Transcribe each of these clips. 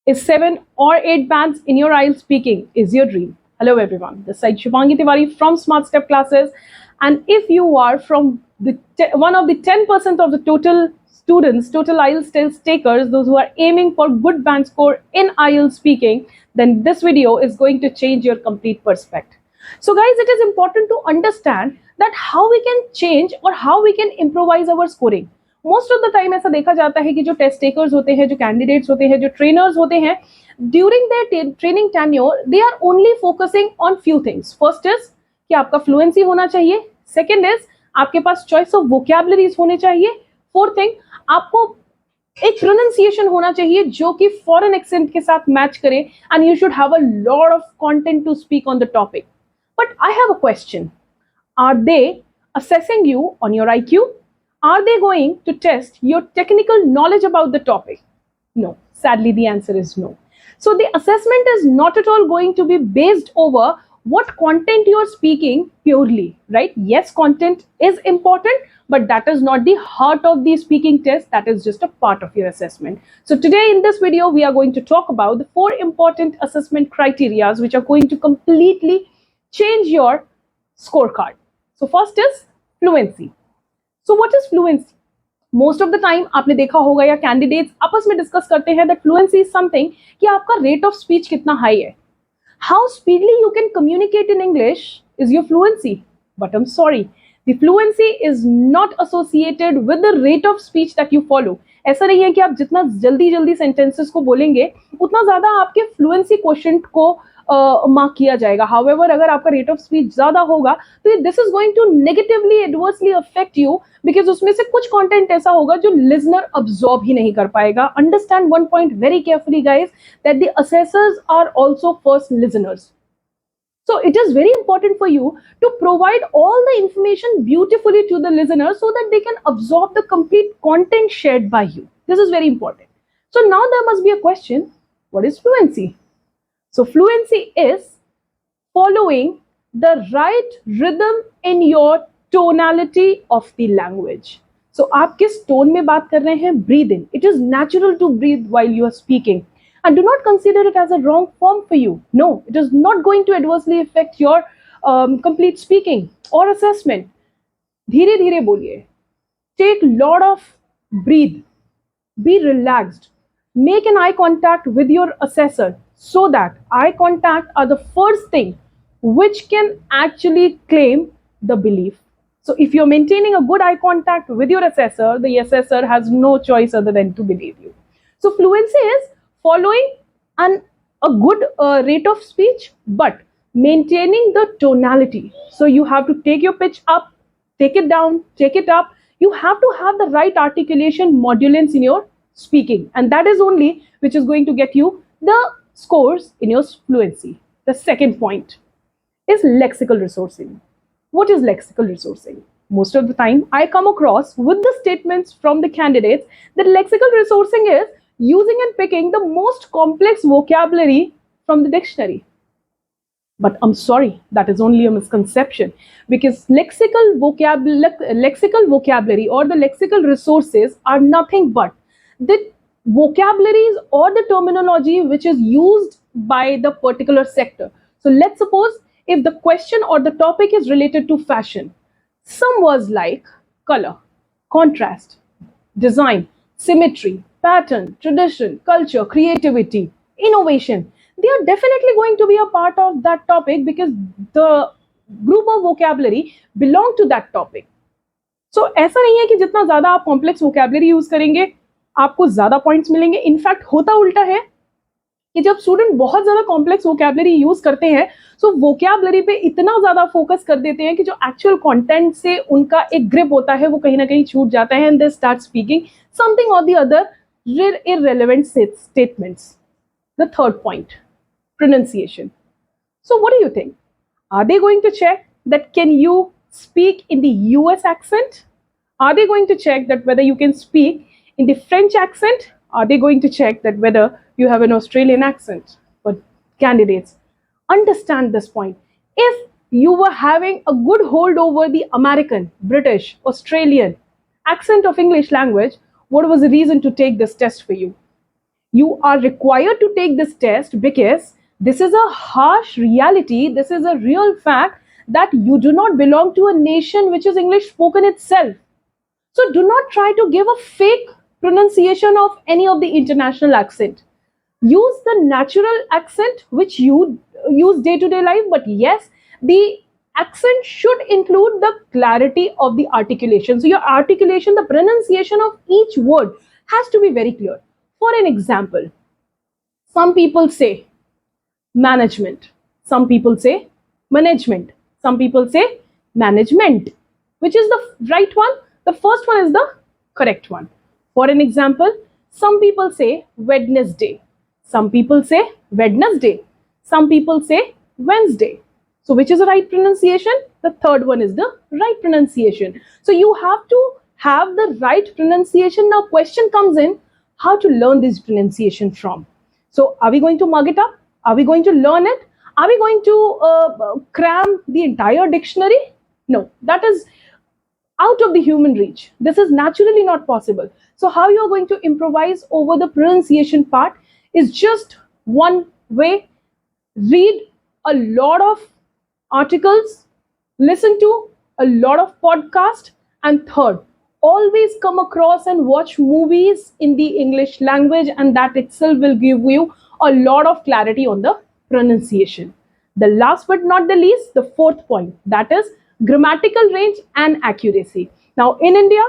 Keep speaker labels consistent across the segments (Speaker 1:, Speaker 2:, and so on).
Speaker 1: Is 7 or 8 bands in your IELTS speaking is your dream? Hello everyone, this is Shubhangi Tiwari from Smart Step Classes, and if you are from one of the 10% of the total students, total IELTS test takers, those who are aiming for good band score in IELTS speaking, then this video is going to change your complete perspective. So guys, it is important to understand that how we can change or how we can improvise our scoring. Most of the time ऐसा देखा जाता है कि जो test takers होते हैं, जो candidates होते हैं, जो ट्रेनर्स होते हैं, during their training tenure they are only focusing on few things. First is कि आपका फ्लुएंसी होना चाहिए. सेकंड इज आपके पास चॉइस ऑफ वोकैबुलरीज होने चाहिए. फोर्थ थिंग, आपको एक प्रोनाउंसिएशन होना चाहिए जो कि फॉरेन एक्सेंट के साथ मैच करे, and you should have a lot of content to speak on the topic. But I have a question. Are they assessing you on your IQ? Are they going to test your technical knowledge about the topic? No. Sadly, the answer is no. So the assessment is not at all going to be based over what content you are speaking purely, right? Yes, content is important, but that is not the heart of the speaking test. That is just a part of your assessment. So today in this video, we are going to talk about the 4 important assessment criteria which are going to completely change your scorecard. So first is fluency. So what is fluency? Most of the time आपने देखा होगा या candidates आपस में discuss करते हैं that fluency is something कि आपका rate of speech कितना हाई है. How speedily you can communicate in English is your fluency. But I'm sorry, the fluency is not associated with the rate of speech that you follow. ऐसा नहीं है कि आप जितना जल्दी जल्दी सेंटेंसेस को बोलेंगे उतना ज्यादा आपके फ्लुएंसी क्वोशेंट को मार्क किया जाएगा. हाउएवर अगर आपका रेट ऑफ स्पीच ज्यादा होगा तो this is going to negatively adversely affect you, because उसमें से कुछ कंटेंट ऐसा होगा जो लिजनर अब्सॉर्ब ही नहीं कर पाएगा. Understand one point very carefully guys, that the assessors are also first listeners. So it is very important for you to provide all the information beautifully to the listener so that they can absorb the complete content shared by you. This is very important. So now there must be a question, what is fluency? So fluency is following the right rhythm in your tonality of the language. So आप किस tone में बात कर रहे हैं? Breathe in. It is natural to breathe while you are speaking. And do not consider it as a wrong form for you. No, it is not going to adversely affect your complete speaking or assessment. धीरे धीरे बोलिए. Take lot of breathe. Be relaxed. Make an eye contact with your assessor, so that eye contact are the first thing which can actually claim the belief. So if you're maintaining a good eye contact with your assessor, the assessor has no choice other than to believe you. So fluency is following a good rate of speech, but maintaining the tonality. So you have to take your pitch up, take it down, take it up. You have to have the right articulation modulance in your speaking, and that is only which is going to get you the scores in your fluency. The second point is lexical resourcing. What is lexical resourcing? Most of the time I come across with the statements from the candidates that lexical resourcing is using and picking the most complex vocabulary from the dictionary. But I'm sorry, that is only a misconception, because lexical vocabulary or the lexical resources are nothing but the vocabularies or the terminology which is used by the particular sector. So let's suppose if the question or the topic is related to fashion, some words like color, contrast, design, symmetry, pattern, tradition, culture, creativity, innovation, they are definitely going to be a part of that topic because the group of vocabulary belong to that topic. So ऐसा नहीं है कि जितना ज्यादा आप complex vocabulary use करेंगे आपको ज्यादा पॉइंट्स मिलेंगे. इनफैक्ट होता उल्टा है कि जब स्टूडेंट बहुत ज्यादा कॉम्प्लेक्स वोकैबुलरी यूज करते हैं तो वोकैबुलरी पे इतना ज्यादा फोकस कर देते हैं कि जो एक्चुअल कंटेंट से उनका एक ग्रिप होता है वो कहीं ना कहीं छूट जाता है, and they start speaking something और the other irrelevant statements. The third point, pronunciation. So what do you think? Are they going to check that can you speak in the US accent? Are they going to check that whether you can speak in the French accent? Are they going to check that whether you have an Australian accent? But candidates, understand this point. If you were having a good hold over the American, British, Australian accent of English language, what was the reason to take this test for you? You are required to take this test because this is a harsh reality, this is a real fact that you do not belong to a nation which is English spoken itself. So do not try to give a fake pronunciation of any of the international accent. Use the natural accent which you use day to day life, but yes, the accent should include the clarity of the articulation. So your articulation, the pronunciation of each word has to be very clear. For an example, some people say management, some people say management, some people say management. Which is the right one? The first one is the correct one. For an example, some people say Wednesday, some people say Wednesday, some people say Wednesday. So, which is the right pronunciation? The third one is the right pronunciation. So, you have to have the right pronunciation. Now, question comes in, how to learn this pronunciation from? So, are we going to mug it up? Are we going to learn it? Are we going to cram the entire dictionary? No, that is out of the human reach. This is naturally not possible. So, how you are going to improvise over the pronunciation part is just one way. Read a lot of articles, listen to a lot of podcasts, and third, always come across and watch movies in the English language, and that itself will give you a lot of clarity on the pronunciation. The last but not the least, the fourth point, that is grammatical range and accuracy. Now, in India,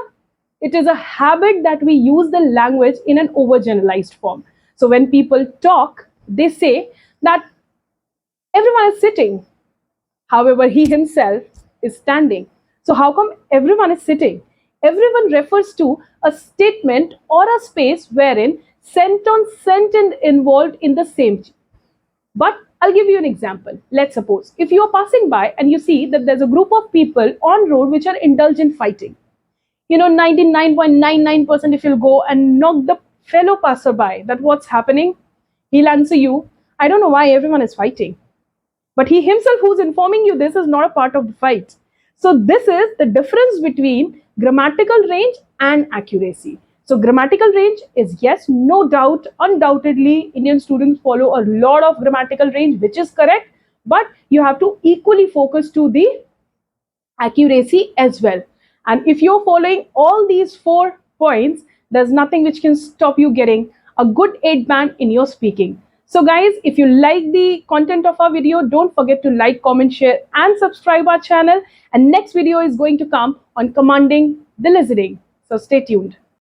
Speaker 1: it is a habit that we use the language in an overgeneralized form. So, when people talk, they say that everyone is sitting. However, he himself is standing. So, how come everyone is sitting? Everyone refers to a statement or a space wherein sentence sentence involved in the same. But I'll give you an example. Let's suppose if you are passing by and you see that there's a group of people on road which are indulged in fighting. 99.99% if you'll go and knock the fellow passerby that what's happening, he'll answer you, I don't know why everyone is fighting. But he himself who's informing you this is not a part of the fight. So this is the difference between grammatical range and accuracy. So grammatical range is yes, no doubt, undoubtedly, Indian students follow a lot of grammatical range, which is correct, but you have to equally focus to the accuracy as well. And if you're following all these 4 points, there's nothing which can stop you getting a good 8 band in your speaking. So guys, if you like the content of our video, don't forget to like, comment, share and subscribe our channel. And next video is going to come on commanding the listening. So stay tuned.